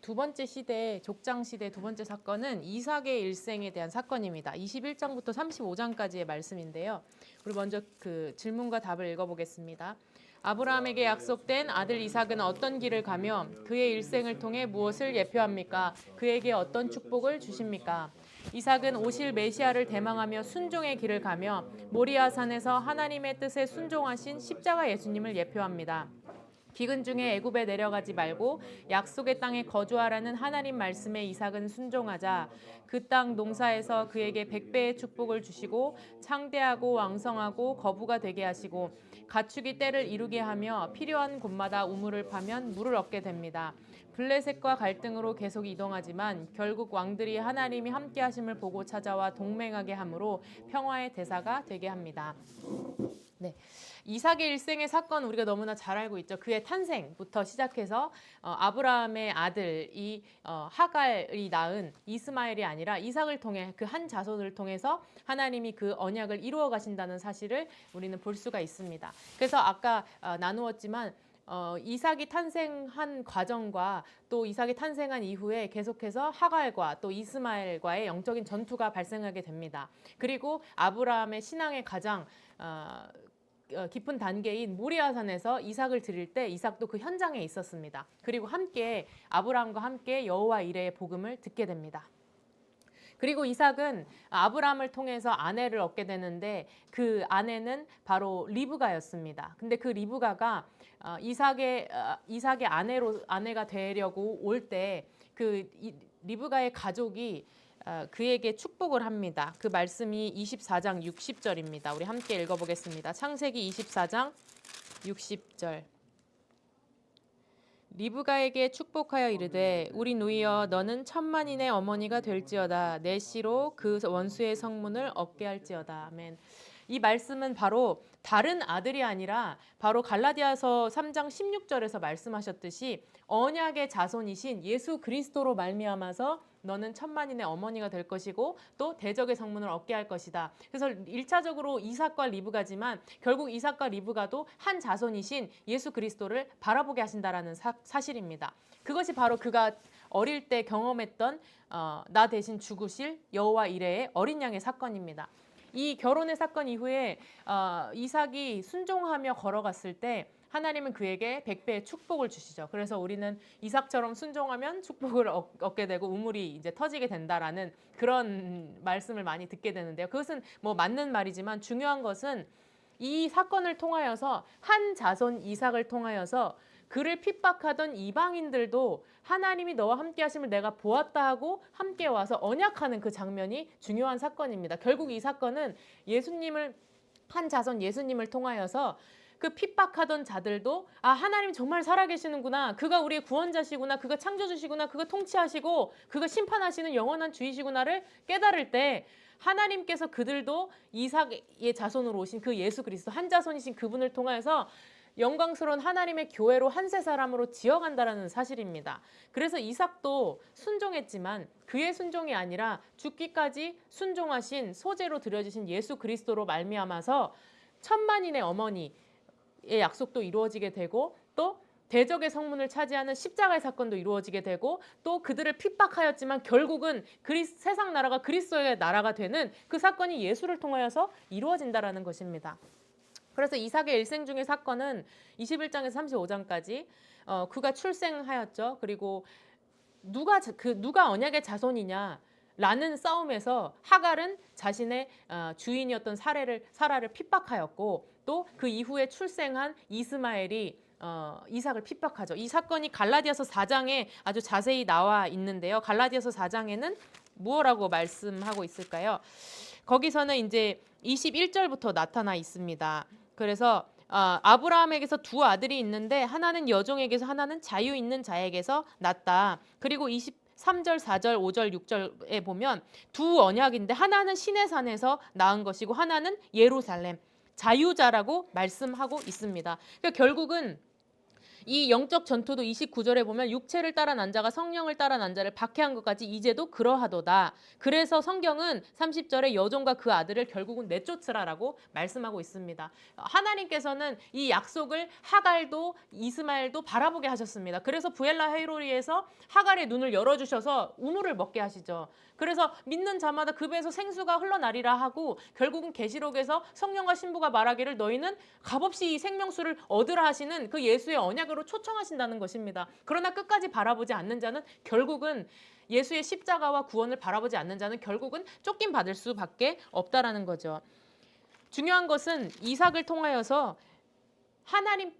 두 번째 시대, 족장 시대 두 번째 사건은 이삭의 일생에 대한 사건입니다. 21장부터 35장까지의 말씀인데요. 우리 먼저 그 질문과 답을 읽어보겠습니다. 아브라함에게 약속된 아들 이삭은 어떤 길을 가며 그의 일생을 통해 무엇을 예표합니까? 그에게 어떤 축복을 주십니까? 이삭은 오실 메시아를 대망하며 순종의 길을 가며 모리아 산에서 하나님의 뜻에 순종하신 십자가 예수님을 예표합니다. 기근 중에 애굽에 내려가지 말고 약속의 땅에 거주하라는 하나님 말씀에 이삭은 순종하자 그 땅 농사에서 그에게 100배의 축복을 주시고 창대하고 왕성하고 거부가 되게 하시고 가축이 때를 이루게 하며 필요한 곳마다 우물을 파면 물을 얻게 됩니다. 블레셋과 갈등으로 계속 이동하지만 결국 왕들이 하나님이 함께 하심을 보고 찾아와 동맹하게 하므로 평화의 대사가 되게 합니다. 네. 이삭의 일생의 사건 우리가 너무나 잘 알고 있죠. 그의 탄생부터 시작해서 아브라함의 아들이 하갈이 낳은 이스마엘이 아니라 이삭을 통해 그 한 자손을 통해서 하나님이 그 언약을 이루어 가신다는 사실을 우리는 볼 수가 있습니다. 그래서 아까 나누었지만 이삭이 탄생한 과정과 또 이삭이 탄생한 이후에 계속해서 하갈과 또 이스마엘과의 영적인 전투가 발생하게 됩니다. 그리고 아브라함의 신앙의 가장 깊은 단계인 모리아산에서 이삭을 드릴 때 이삭도 그 현장에 있었습니다. 그리고 함께 아브라함과 함께 여호와 이레의 복음을 듣게 됩니다. 그리고 이삭은 아브라함을 통해서 아내를 얻게 되는데 그 아내는 바로 리브가였습니다. 근데 그 리브가가 이삭의 아내가 되려고 올 때 그 리브가의 가족이 그에게 축복을 합니다. 그 말씀이 24장 60절입니다. 우리 함께 읽어보겠습니다. 창세기 24장 60절. 리브가에게 축복하여 이르되 우리 누이여 너는 천만인의 어머니가 될지어다 내 씨로 그 원수의 성문을 얻게 할지어다. 아멘. 이 말씀은 바로 다른 아들이 아니라 바로 갈라디아서 3장 16절에서 말씀하셨듯이 언약의 자손이신 예수 그리스도로 말미암아서 너는 천만인의 어머니가 될 것이고 또 대적의 성문을 얻게 할 것이다. 그래서 1차적으로 이삭과 리브가지만 결국 이삭과 리브가도 한 자손이신 예수 그리스도를 바라보게 하신다라는 사실입니다. 그것이 바로 그가 어릴 때 경험했던 나 대신 죽으실 여호와 이레의 어린 양의 사건입니다. 이 결혼의 사건 이후에 이삭이 순종하며 걸어갔을 때 하나님은 그에게 100배의 축복을 주시죠. 그래서 우리는 이삭처럼 순종하면 축복을 얻게 되고 우물이 이제 터지게 된다라는 그런 말씀을 많이 듣게 되는데요. 그것은 뭐 맞는 말이지만 중요한 것은 이 사건을 통하여서 한 자손 이삭을 통하여서 그를 핍박하던 이방인들도 하나님이 너와 함께 하심을 내가 보았다 하고 함께 와서 언약하는 그 장면이 중요한 사건입니다. 결국 이 사건은 예수님을 한 자손 예수님을 통하여서 그 핍박하던 자들도 하나님 정말 살아계시는구나. 그가 우리의 구원자시구나. 그가 창조주시구나. 그가 통치하시고 그가 심판하시는 영원한 주이시구나를 깨달을 때 하나님께서 그들도 이삭의 자손으로 오신 그 예수 그리스도 한 자손이신 그분을 통하여서 영광스러운 하나님의 교회로 한 세 사람으로 지어간다라는 사실입니다. 그래서 이삭도 순종했지만 그의 순종이 아니라 죽기까지 순종하신 소재로 드려지신 예수 그리스도로 말미암아서 천만인의 어머니의 약속도 이루어지게 되고 또 대적의 성문을 차지하는 십자가의 사건도 이루어지게 되고 또 그들을 핍박하였지만 결국은 세상 나라가 그리스도의 나라가 되는 그 사건이 예수를 통하여서 이루어진다라는 것입니다. 그래서 이삭의 일생 중의 사건은 21장에서 35장까지 그가 출생하였죠. 그리고 누가 언약의 자손이냐 라는 싸움에서 하갈은 자신의 주인이었던 사라를 핍박하였고 또 그 이후에 출생한 이스마엘이 이삭을 핍박하죠. 이 사건이 갈라디아서 4장에 아주 자세히 나와 있는데요. 갈라디아서 4장에는 무엇라고 말씀하고 있을까요? 거기서는 이제 21절부터 나타나 있습니다. 그래서 아브라함에게서 두 아들이 있는데 하나는 여종에게서 하나는 자유 있는 자에게서 났다. 그리고 23절, 4절, 5절, 6절에 보면 두 언약인데 하나는 시내산에서 낳은 것이고 하나는 예루살렘, 자유자라고 말씀하고 있습니다. 그러니까 결국은 이 영적 전투도 29절에 보면 육체를 따라 난 자가 성령을 따라 난 자를 박해한 것까지 이제도 그러하도다. 그래서 성경은 30절에 여종과 그 아들을 결국은 내쫓으라라고 말씀하고 있습니다. 하나님께서는 이 약속을 하갈도 이스마엘도 바라보게 하셨습니다. 그래서 부엘라 헤이로리에서 하갈의 눈을 열어주셔서 우물을 먹게 하시죠. 그래서 믿는 자마다 그 배에서 생수가 흘러나리라 하고 결국은 계시록에서 성령과 신부가 말하기를 너희는 값없이 이 생명수를 얻으라 하시는 그 예수의 언약으로 초청하신다는 것입니다. 그러나 끝까지 바라보지 않는 자는 결국은 예수의 십자가와 구원을 바라보지 않는 자는 결국은 쫓김 받을 수밖에 없다라는 거죠. 중요한 것은 이삭을 통하여서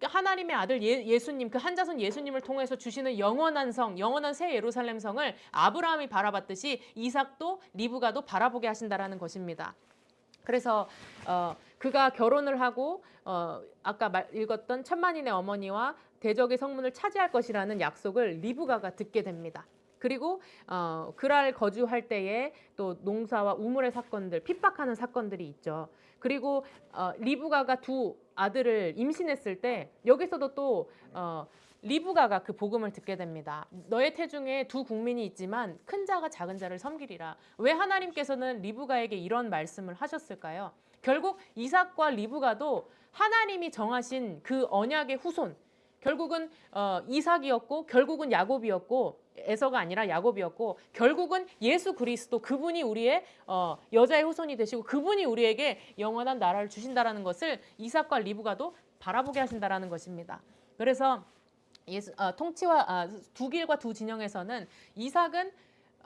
하나님의 아들 예수님, 그 한자손 예수님을 통해서 주시는 영원한 성, 영원한 새 예루살렘 성을 아브라함이 바라봤듯이 이삭도 리브가도 바라보게 하신다라는 것입니다. 그래서 그가 결혼을 하고 아까 읽었던 천만인의 어머니와 대적의 성문을 차지할 것이라는 약속을 리브가가 듣게 됩니다. 그리고 그랄 거주할 때에 또 농사와 우물의 사건들, 핍박하는 사건들이 있죠. 그리고 리브가가 두 아들을 임신했을 때 여기서도 또 리브가가 그 복음을 듣게 됩니다. 너의 태중에 두 국민이 있지만 큰 자가 작은 자를 섬기리라. 왜 하나님께서는 리브가에게 이런 말씀을 하셨을까요? 결국 이삭과 리브가도 하나님이 정하신 그 언약의 후손, 결국은 이삭이었고 결국은 야곱이었고 에서가 아니라 야곱이었고 결국은 예수 그리스도 그분이 우리의 여자의 후손이 되시고 그분이 우리에게 영원한 나라를 주신다라는 것을 이삭과 리브가도 바라보게 하신다라는 것입니다. 그래서 통치와 두 길과 두 진영에서는 이삭은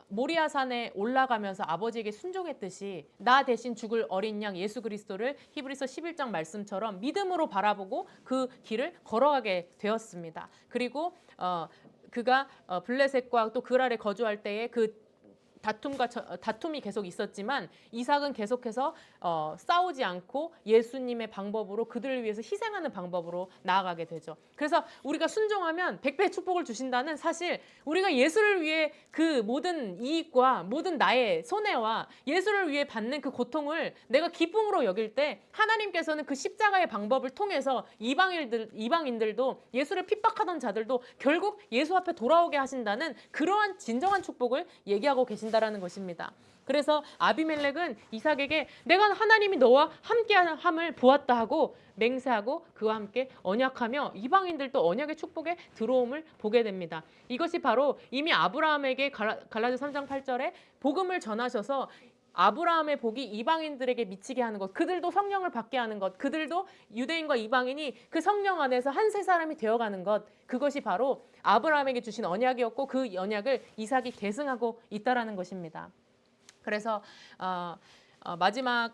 모리아산에 올라가면서 아버지에게 순종했듯이 나 대신 죽을 어린 양 예수 그리스도를 히브리서 11장 말씀처럼 믿음으로 바라보고 그 길을 걸어가게 되었습니다. 그리고 그가 블레셋과 또 그랄에 거주할 때에 그 다툼이 계속 있었지만 이삭은 계속해서 싸우지 않고 예수님의 방법으로 그들을 위해서 희생하는 방법으로 나아가게 되죠. 그래서 우리가 순종하면 100배의 축복을 주신다는 사실 우리가 예수를 위해 그 모든 이익과 모든 나의 손해와 예수를 위해 받는 그 고통을 내가 기쁨으로 여길 때 하나님께서는 그 십자가의 방법을 통해서 이방인들도 예수를 핍박하던 자들도 결국 예수 앞에 돌아오게 하신다는 그러한 진정한 축복을 얘기하고 계신다라는 것입니다. 그래서 아비멜렉은 이삭에게 내가 하나님이 너와 함께함을 보았다 하고 맹세하고 그와 함께 언약하며 이방인들도 언약의 축복에 들어옴을 보게 됩니다. 이것이 바로 이미 아브라함에게 갈라디아 3장 8절에 복음을 전하셔서 아브라함의 복이 이방인들에게 미치게 하는 것, 그들도 성령을 받게 하는 것, 그들도 유대인과 이방인이 그 성령 안에서 한 세 사람이 되어가는 것, 그것이 바로 아브라함에게 주신 언약이었고 그 언약을 이삭이 계승하고 있다라는 것입니다. 그래서 마지막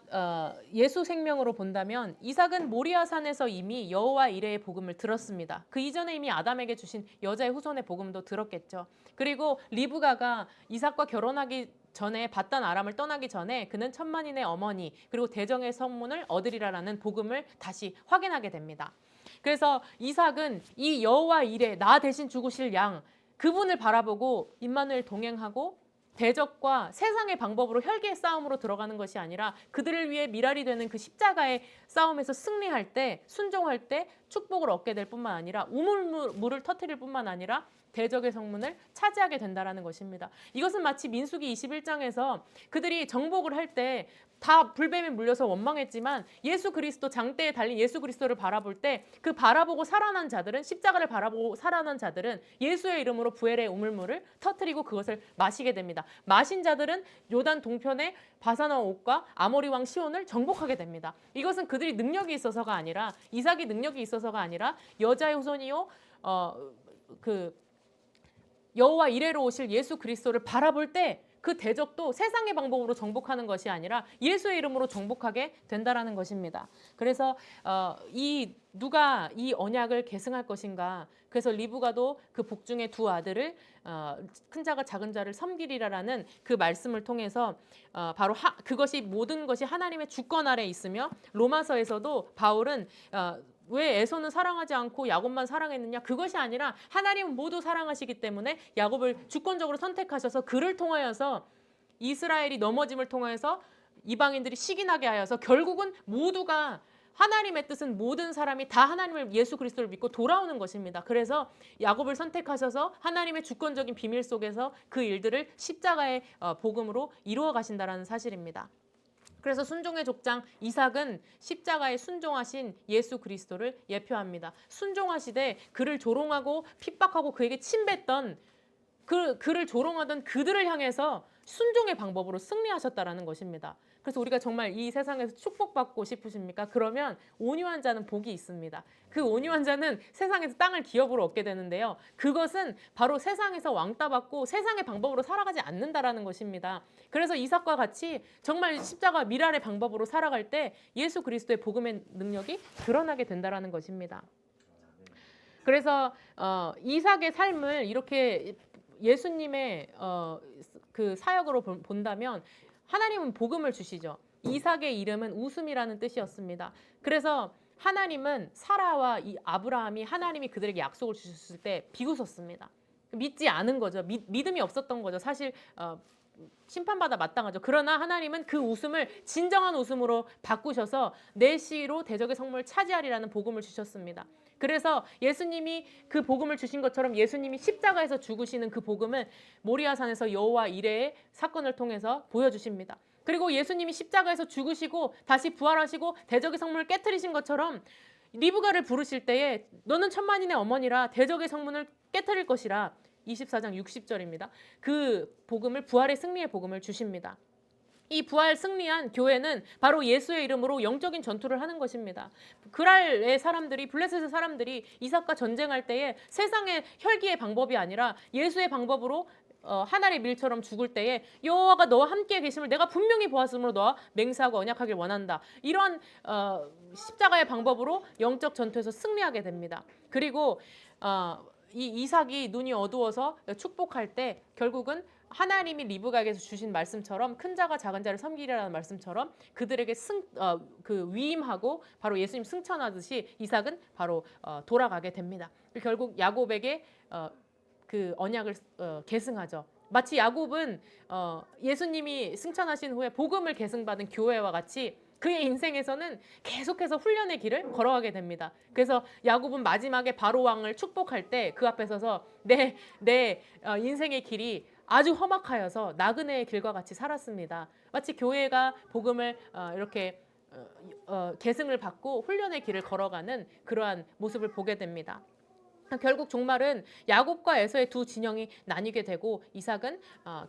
예수 생명으로 본다면 이삭은 모리아산에서 이미 여호와 이레의 복음을 들었습니다. 그 이전에 이미 아담에게 주신 여자의 후손의 복음도 들었겠죠. 그리고 리브가가 이삭과 결혼하기 전에 바단 아람을 떠나기 전에 그는 천만인의 어머니 그리고 대정의 성문을 얻으리라라는 복음을 다시 확인하게 됩니다. 그래서 이삭은 이 여호와 이레 나 대신 죽으실 양 그분을 바라보고 임마누엘 동행하고 대적과 세상의 방법으로 혈기의 싸움으로 들어가는 것이 아니라 그들을 위해 미랄이 되는 그 십자가의 싸움에서 승리할 때 순종할 때 축복을 얻게 될 뿐만 아니라 우물물을 터뜨릴 뿐만 아니라 대적의 성문을 차지하게 된다는 것입니다. 이것은 마치 민수기 21장에서 그들이 정복을 할 때 다 불뱀에 물려서 원망했지만 예수 그리스도 장대에 달린 예수 그리스도를 바라볼 때 그 바라보고 살아난 자들은 십자가를 바라보고 살아난 자들은 예수의 이름으로 부엘의 우물물을 터뜨리고 그것을 마시게 됩니다. 마신 자들은 요단 동편의 바사나 옥과 아모리 왕 시온을 정복하게 됩니다. 이것은 그들이 능력이 있어서가 아니라 이삭이 능력이 있어서가 아니라 여자의 후손이요 여호와 이레로 오실 예수 그리스도를 바라볼 때 그 대적도 세상의 방법으로 정복하는 것이 아니라 예수의 이름으로 정복하게 된다라는 것입니다. 그래서 누가 이 언약을 계승할 것인가? 그래서 리브가도 그 복중의 두 아들을 큰 자가 작은 자를 섬기리라라는 그 말씀을 통해서 바로 그것이 모든 것이 하나님의 주권 아래 있으며 로마서에서도 바울은 왜 에서는 사랑하지 않고 야곱만 사랑했느냐? 그것이 아니라 하나님은 모두 사랑하시기 때문에 야곱을 주권적으로 선택하셔서 그를 통하여서 이스라엘이 넘어짐을 통해서 이방인들이 시기나게 하여서 결국은 모두가 하나님의 뜻은 모든 사람이 다 하나님을 예수 그리스도를 믿고 돌아오는 것입니다. 그래서 야곱을 선택하셔서 하나님의 주권적인 비밀 속에서 그 일들을 십자가의 복음으로 이루어 가신다라는 사실입니다. 그래서 순종의 족장 이삭은 십자가에 순종하신 예수 그리스도를 예표합니다. 순종하시되 그를 조롱하고 핍박하고 그에게 침뱉던 그를 조롱하던 그들을 향해서 순종의 방법으로 승리하셨다라는 것입니다. 그래서 우리가 정말 이 세상에서 축복받고 싶으십니까? 그러면 온유한 자는 복이 있습니다. 그 온유한 자는 세상에서 땅을 기업으로 얻게 되는데요. 그것은 바로 세상에서 왕따 받고 세상의 방법으로 살아가지 않는다라는 것입니다. 그래서 이삭과 같이 정말 십자가 미랄의 방법으로 살아갈 때 예수 그리스도의 복음의 능력이 드러나게 된다라는 것입니다. 그래서 이삭의 삶을 이렇게 예수님의 그 사역으로 본다면 하나님은 복음을 주시죠. 이삭의 이름은 웃음이라는 뜻이었습니다. 그래서 하나님은 사라와 이 아브라함이 하나님이 그들에게 약속을 주셨을 때 비웃었습니다. 믿지 않은 거죠. 믿음이 없었던 거죠. 사실 심판받아 마땅하죠. 그러나 하나님은 그 웃음을 진정한 웃음으로 바꾸셔서 내 씨로 대적의 성문을 차지하리라는 복음을 주셨습니다. 그래서 예수님이 그 복음을 주신 것처럼 예수님이 십자가에서 죽으시는 그 복음을 모리아산에서 여호와 이레의 사건을 통해서 보여주십니다. 그리고 예수님이 십자가에서 죽으시고 다시 부활하시고 대적의 성문을 깨뜨리신 것처럼 리브가를 부르실 때에 너는 천만인의 어머니라 대적의 성문을 깨뜨릴 것이라 24장 60절입니다. 그 복음을 부활의 승리의 복음을 주십니다. 이 부활 승리한 교회는 바로 예수의 이름으로 영적인 전투를 하는 것입니다. 그랄의 사람들이 블레셋의 사람들이 이삭과 전쟁할 때에 세상의 혈기의 방법이 아니라 예수의 방법으로 하나의 밀처럼 죽을 때에 여호와가 너와 함께 계심을 내가 분명히 보았으므로 너와 맹세하고 언약하길 원한다. 이런 십자가의 방법으로 영적 전투에서 승리하게 됩니다. 그리고 이 이삭이 눈이 어두워서 축복할 때 결국은 하나님이 리브가에게서 주신 말씀처럼 큰 자가 작은 자를 섬기리라는 말씀처럼 그들에게 그 위임하고 바로 예수님 승천하듯이 이삭은 바로 돌아가게 됩니다. 결국 야곱에게 그 언약을 계승하죠. 마치 야곱은 예수님이 승천하신 후에 복음을 계승받은 교회와 같이 그의 인생에서는 계속해서 훈련의 길을 걸어가게 됩니다. 그래서 야곱은 마지막에 바로 왕을 축복할 때 그 앞에 서서 내 인생의 길이 아주 험악하여서 나그네의 길과 같이 살았습니다. 마치 교회가 복음을 이렇게 계승을 받고 훈련의 길을 걸어가는 그러한 모습을 보게 됩니다. 결국 종말은 야곱과 에서의 두 진영이 나뉘게 되고 이삭은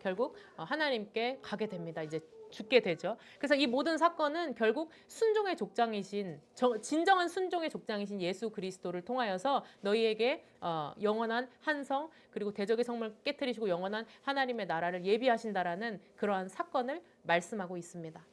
결국 하나님께 가게 됩니다. 이제 죽게 되죠. 그래서 이 모든 사건은 결국 순종의 족장이신 진정한 순종의 족장이신 예수 그리스도를 통하여서 너희에게 영원한 한성 그리고 대적의 성문을 깨뜨리시고 영원한 하나님의 나라를 예비하신다라는 그러한 사건을 말씀하고 있습니다.